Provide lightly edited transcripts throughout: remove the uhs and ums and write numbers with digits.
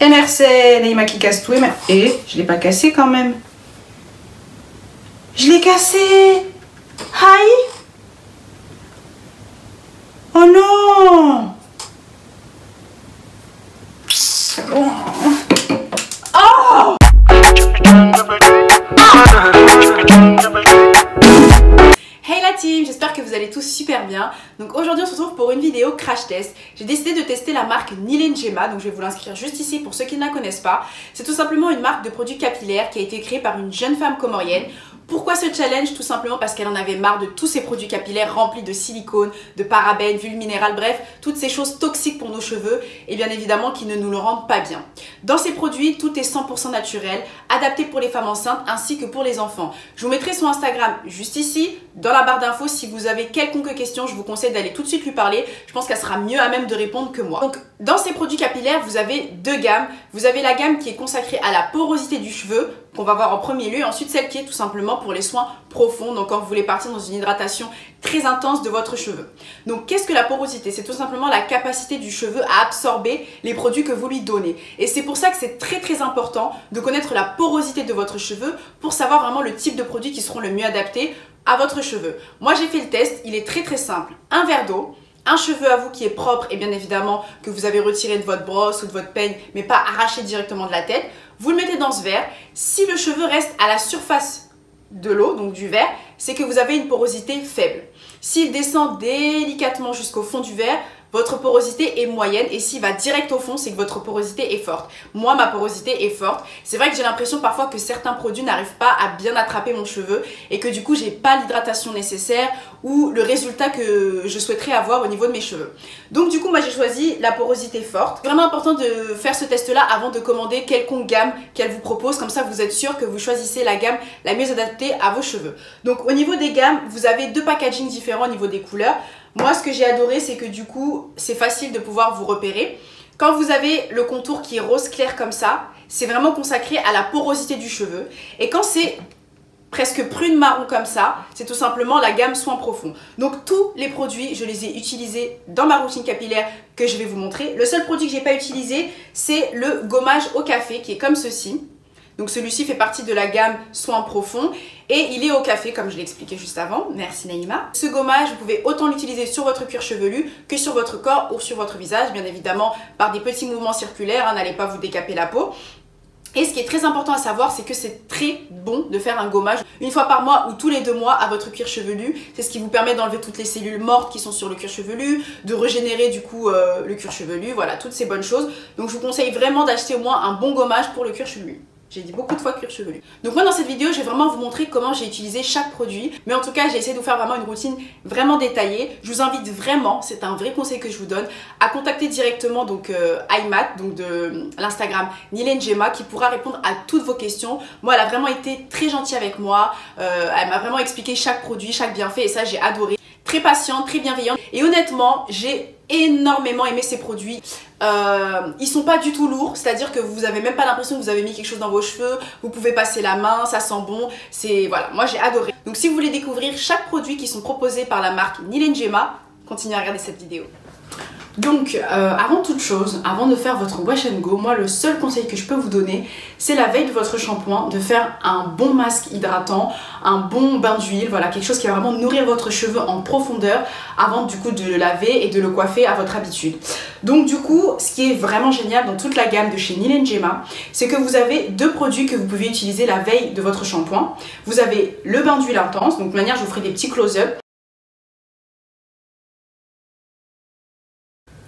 NRC, Naïma qui casse tout. Et je l'ai pas cassé quand même. Je l'ai cassé. Aïe. Oh non. Oh. Hey la team, j'espère que vous allez tous super bien. Donc aujourd'hui on se retrouve pour une vidéo crash test. J'ai décidé de tester la marque Nileh Njema, donc je vais vous l'inscrire juste ici pour ceux qui ne la connaissent pas. C'est tout simplement une marque de produits capillaires qui a été créée par une jeune femme comorienne. Pourquoi ce challenge? Tout simplement parce qu'elle en avait marre de tous ces produits capillaires remplis de silicone, de parabènes, d'huile minérale, bref, toutes ces choses toxiques pour nos cheveux et bien évidemment qui ne nous le rendent pas bien. Dans ces produits, tout est 100% naturel, adapté pour les femmes enceintes ainsi que pour les enfants. Je vous mettrai son Instagram juste ici, dans la barre d'infos. Si vous avez quelconque question, je vous conseille d'aller tout de suite lui parler. Je pense qu'elle sera mieux à même de répondre que moi. Donc, dans ces produits capillaires, vous avez deux gammes. Vous avez la gamme qui est consacrée à la porosité du cheveu, qu'on va voir en premier lieu, et ensuite celle qui est tout simplement pour les soins profonds, donc quand vous voulez partir dans une hydratation très intense de votre cheveu. Donc qu'est-ce que la porosité? C'est tout simplement la capacité du cheveu à absorber les produits que vous lui donnez. Et c'est pour ça que c'est très important de connaître la porosité de votre cheveu pour savoir vraiment le type de produits qui seront le mieux adaptés à votre cheveu. Moi j'ai fait le test, il est très simple. Un verre d'eau, un cheveu à vous qui est propre et bien évidemment que vous avez retiré de votre brosse ou de votre peigne mais pas arraché directement de la tête. Vous le mettez dans ce verre. Si le cheveu reste à la surface de l'eau, donc du verre, c'est que vous avez une porosité faible. S'il descend délicatement jusqu'au fond du verre, votre porosité est moyenne, et s'il va direct au fond, c'est que votre porosité est forte. Moi, ma porosité est forte. C'est vrai que j'ai l'impression parfois que certains produits n'arrivent pas à bien attraper mon cheveu et que du coup, j'ai pas l'hydratation nécessaire ou le résultat que je souhaiterais avoir au niveau de mes cheveux. Donc du coup, moi j'ai choisi la porosité forte. Vraiment important de faire ce test-là avant de commander quelconque gamme qu'elle vous propose. Comme ça, vous êtes sûr que vous choisissez la gamme la mieux adaptée à vos cheveux. Donc au niveau des gammes, vous avez deux packagings différents au niveau des couleurs. Moi, ce que j'ai adoré, c'est que du coup, c'est facile de pouvoir vous repérer. Quand vous avez le contour qui est rose clair comme ça, c'est vraiment consacré à la porosité du cheveu. Et quand c'est presque prune marron comme ça, c'est tout simplement la gamme soins profonds. Donc tous les produits, je les ai utilisés dans ma routine capillaire que je vais vous montrer. Le seul produit que j'ai pas utilisé, c'est le gommage au café qui est comme ceci. Donc celui-ci fait partie de la gamme soins profonds et il est au café comme je l'ai expliqué juste avant. Merci Naïma. Ce gommage, vous pouvez autant l'utiliser sur votre cuir chevelu que sur votre corps ou sur votre visage, bien évidemment par des petits mouvements circulaires, hein, n'allez pas vous décaper la peau. Et ce qui est très important à savoir, c'est que c'est très bon de faire un gommage une fois par mois ou tous les 2 mois à votre cuir chevelu. C'est ce qui vous permet d'enlever toutes les cellules mortes qui sont sur le cuir chevelu, de régénérer du coup le cuir chevelu, voilà, toutes ces bonnes choses. Donc je vous conseille vraiment d'acheter au moins un bon gommage pour le cuir chevelu. J'ai dit beaucoup de fois cuir chevelu. Donc moi dans cette vidéo, je vais vraiment vous montrer comment j'ai utilisé chaque produit. Mais en tout cas, j'ai essayé de vous faire vraiment une routine vraiment détaillée. Je vous invite vraiment, c'est un vrai conseil que je vous donne, à contacter directement donc Aimat, donc de l'Instagram Nileh Njema, qui pourra répondre à toutes vos questions. Moi, elle a vraiment été très gentille avec moi. Elle m'a vraiment expliqué chaque produit, chaque bienfait et ça, j'ai adoré. Très patiente, très bienveillante. Et honnêtement, j'ai énormément aimé ces produits. Ils sont pas du tout lourds, c'est-à-dire que vous avez même pas l'impression que vous avez mis quelque chose dans vos cheveux, vous pouvez passer la main, ça sent bon, c'est voilà, moi j'ai adoré. Donc si vous voulez découvrir chaque produit qui sont proposés par la marque Nileh Njema, continuez à regarder cette vidéo. Donc avant toute chose, avant de faire votre wash and go, moi le seul conseil que je peux vous donner, c'est la veille de votre shampoing de faire un bon masque hydratant, un bon bain d'huile, voilà, quelque chose qui va vraiment nourrir votre cheveu en profondeur avant du coup de le laver et de le coiffer à votre habitude. Donc du coup, ce qui est vraiment génial dans toute la gamme de chez Nileh Njema, c'est que vous avez deux produits que vous pouvez utiliser la veille de votre shampoing. Vous avez le bain d'huile intense, donc de manière je vous ferai des petits close-up.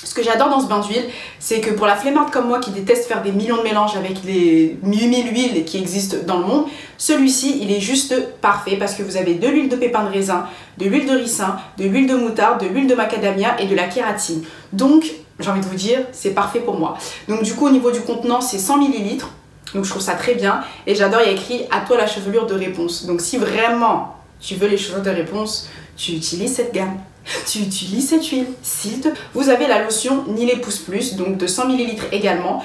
Ce que j'adore dans ce bain d'huile, c'est que pour la flemmarde comme moi qui déteste faire des millions de mélanges avec les 1000 huiles qui existent dans le monde, celui-ci il est juste parfait parce que vous avez de l'huile de pépin de raisin, de l'huile de ricin, de l'huile de moutarde, de l'huile de macadamia et de la kératine. Donc j'ai envie de vous dire, c'est parfait pour moi. Donc du coup au niveau du contenant c'est 100 ml, donc je trouve ça très bien et j'adore, il y a écrit à toi la chevelure de réponse. Donc si vraiment tu veux les cheveux de réponse, tu utilises cette gamme. Tu utilises cette huile, s'il te plaît. Vous avez la lotion Nileh Pousse Plus, donc de 100 ml également.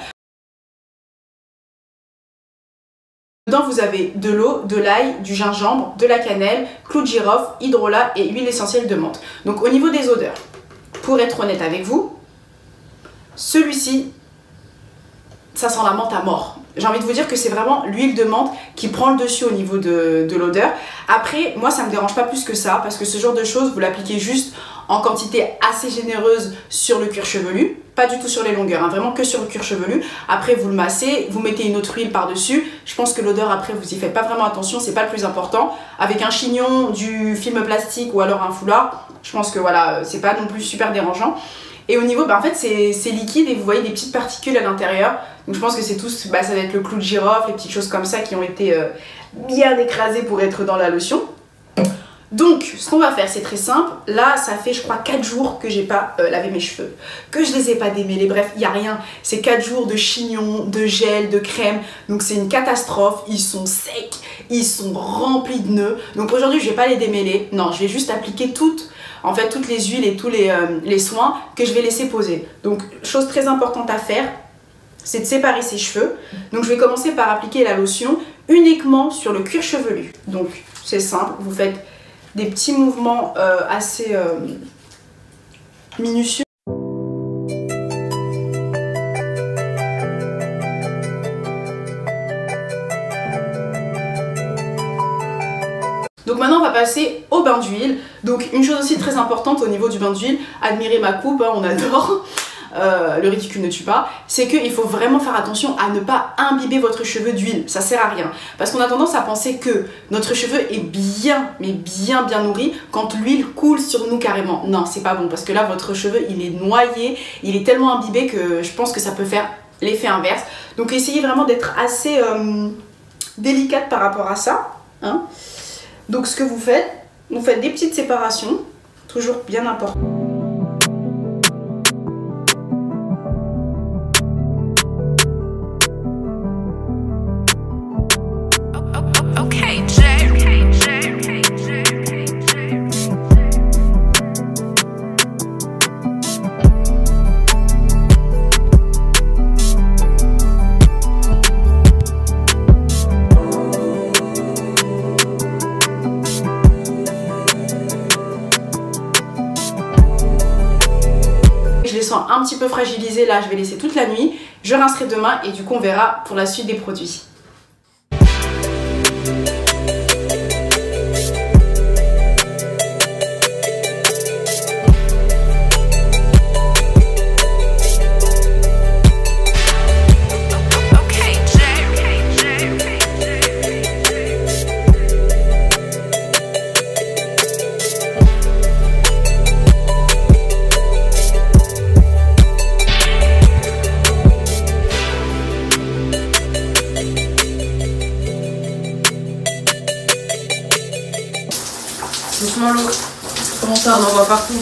Dedans, vous avez de l'eau, de l'ail, du gingembre, de la cannelle, clou de girofle, hydrolat et huile essentielle de menthe. Donc au niveau des odeurs, pour être honnête avec vous, celui-ci ça sent la menthe à mort. J'ai envie de vous dire que c'est vraiment l'huile de menthe qui prend le dessus au niveau de l'odeur. Après, moi ça me dérange pas plus que ça parce que ce genre de choses, vous l'appliquez juste en quantité assez généreuse sur le cuir chevelu. Pas du tout sur les longueurs, hein, vraiment que sur le cuir chevelu. Après, vous le massez, vous mettez une autre huile par-dessus. Je pense que l'odeur, après, vous y faites pas vraiment attention, c'est pas le plus important. Avec un chignon, du film plastique ou alors un foulard, je pense que voilà, c'est pas non plus super dérangeant. Et au niveau, bah en fait c'est liquide et vous voyez des petites particules à l'intérieur. Donc je pense que c'est tout, bah, ça va être le clou de girofle, les petites choses comme ça qui ont été bien écrasées pour être dans la lotion. Donc ce qu'on va faire c'est très simple. Là ça fait je crois 4 jours que j'ai pas lavé mes cheveux, que je les ai pas démêlés, bref il n'y a rien. C'est 4 jours de chignon, de gel, de crème. Donc c'est une catastrophe, ils sont secs, ils sont remplis de nœuds. Donc aujourd'hui je vais pas les démêler, non je vais juste appliquer toutes les huiles et tous les soins que je vais laisser poser. Donc chose très importante à faire, c'est de séparer ses cheveux. Donc je vais commencer par appliquer la lotion uniquement sur le cuir chevelu. Donc c'est simple, vous faites des petits mouvements assez minutieux. Donc maintenant on va passer au bain d'huile. Donc une chose aussi très importante au niveau du bain d'huile, admirez ma coupe, hein, on adore. Le ridicule ne tue pas, c'est qu'il faut vraiment faire attention à ne pas imbiber votre cheveu d'huile, ça sert à rien. Parce qu'on a tendance à penser que notre cheveu est bien, mais bien nourri quand l'huile coule sur nous carrément. Non, c'est pas bon, parce que là votre cheveu il est noyé, il est tellement imbibé que je pense que ça peut faire l'effet inverse. Donc essayez vraiment d'être assez délicate par rapport à ça. Hein. Donc ce que vous faites des petites séparations, toujours bien important. Un petit peu fragilisé, là je vais laisser toute la nuit, je rincerai demain et du coup on verra pour la suite des produits. Doucement l'eau. Comment ça, on en voit partout.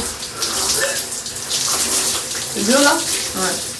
C'est bleu là? Ouais.